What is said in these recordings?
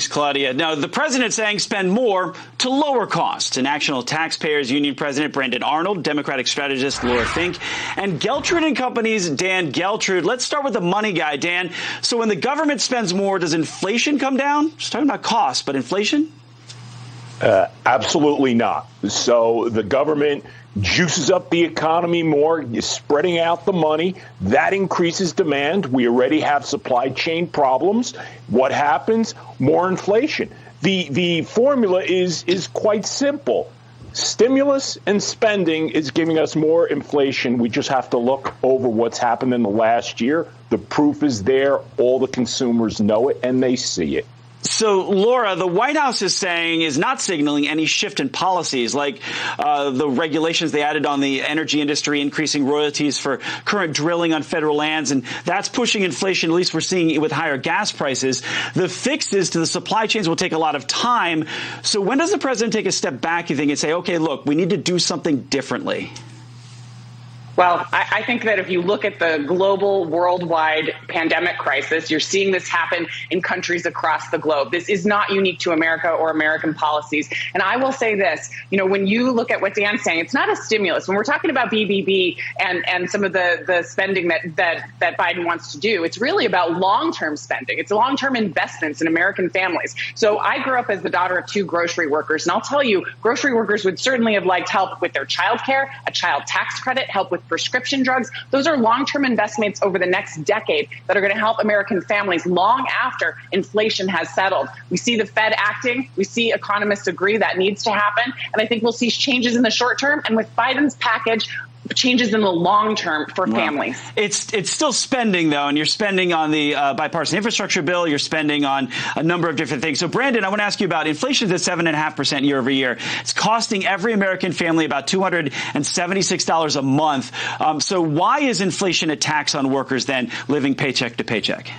Claudia. Now, the president saying spend more to lower costs. A National Taxpayers Union President Brandon Arnold, Democratic strategist Laura Fink, and Geltrude and Company's Dan Geltrude. Let's start with the money guy, Dan. So when the government spends more, does inflation come down? Just talking about costs, but inflation? Absolutely not. So the government juices up the economy more, you're spreading out the money. That increases demand. We already have supply chain problems. What happens? More inflation. The formula is quite simple. Stimulus and spending is giving us more inflation. We just have to look over what's happened in the last year. The proof is there. All the consumers know it, and they see it. So, Laura, the White House is not signaling any shift in policies, like the regulations they added on the energy industry, increasing royalties for current drilling on federal lands, and that's pushing inflation. At least we're seeing it with higher gas prices. The fixes to the supply chains will take a lot of time. So when does the president take a step back, you think, and say, OK, look, we need to do something differently? Well, I think that if you look at the global, worldwide pandemic crisis, you're seeing this happen in countries across the globe. This is not unique to America or American policies. And I will say this, when you look at what Dan's saying, it's not a stimulus. When we're talking about BBB and some of the spending that Biden wants to do, it's really about long-term spending. It's long-term investments in American families. So I grew up as the daughter of two grocery workers. And I'll tell you, grocery workers would certainly have liked help with their child care, a child tax credit, help with prescription drugs. Those are long-term investments over the next decade that are going to help American families long after inflation has settled. We see the Fed acting. We see economists agree that needs to happen. And I think we'll see changes in the short term. And with Biden's package, changes in the long term for families. It's still spending, though, and you're spending on the bipartisan infrastructure bill. You're spending on a number of different things. So, Brandon, I want to ask you about inflation at 7.5% year over year. It's costing every American family about $276 a month. So why is inflation a tax on workers then living paycheck to paycheck?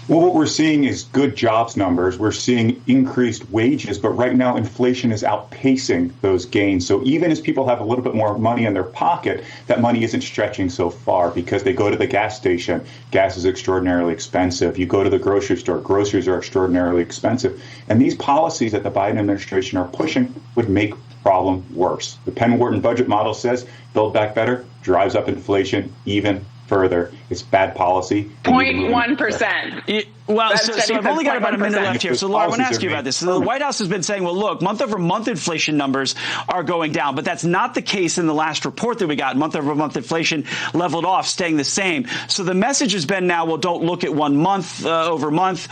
Well, what we're seeing is good jobs numbers. We're seeing increased wages, but right now inflation is outpacing those gains. So even as people have a little bit more money in their pocket, that money isn't stretching so far because they go to the gas station. Gas is extraordinarily expensive. You go to the grocery store. Groceries are extraordinarily expensive. And these policies that the Biden administration are pushing would make the problem worse. The Penn-Wharton budget model says Build Back Better drives up inflation even further. It's bad policy. 0.1%. Well, so I've only got about a minute left here. So, Laura, I want to ask you about this. So the White House has been saying, well, look, month-over-month inflation numbers are going down. But that's not the case in the last report that we got. Month-over-month inflation leveled off, staying the same. So the message has been now, well, don't look at 1 month over month.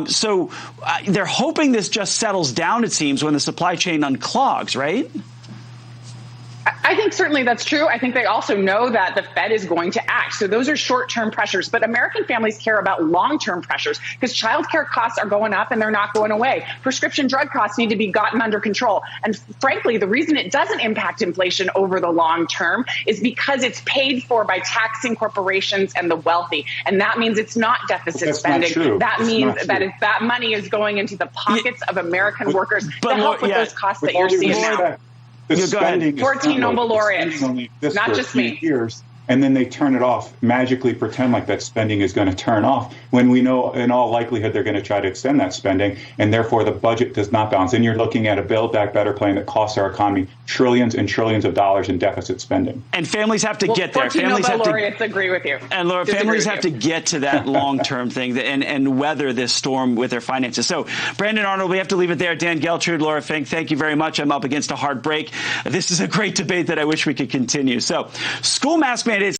So they're hoping this just settles down, it seems, when the supply chain unclogs, right? I think certainly that's true. I think they also know that the Fed is going to act. So those are short-term pressures. But American families care about long-term pressures because childcare costs are going up and they're not going away. Prescription drug costs need to be gotten under control. And frankly, the reason it doesn't impact inflation over the long term is because it's paid for by taxing corporations and the wealthy. And that means it's not deficit spending. That means that money is going into the pockets of American workers to help with those costs that you're seeing now. The spending is 14 Nobel laureates, not just me. Years, and then they turn it off, magically pretend like that spending is going to turn off, when we know in all likelihood they're going to try to extend that spending, and therefore the budget does not balance. And you're looking at a Build Back Better plan that costs our economy trillions and trillions of dollars in deficit spending. And families have to get there. 14 Families Nobel laureates agree with you. And Laura, families have to get to that long-term thing and weather this storm with their finances. So, Brandon Arnold, we have to leave it there. Dan Geltrude, Laura Fink, thank you very much. I'm up against a hard break. This is a great debate that I wish we could continue. So, school mask mandate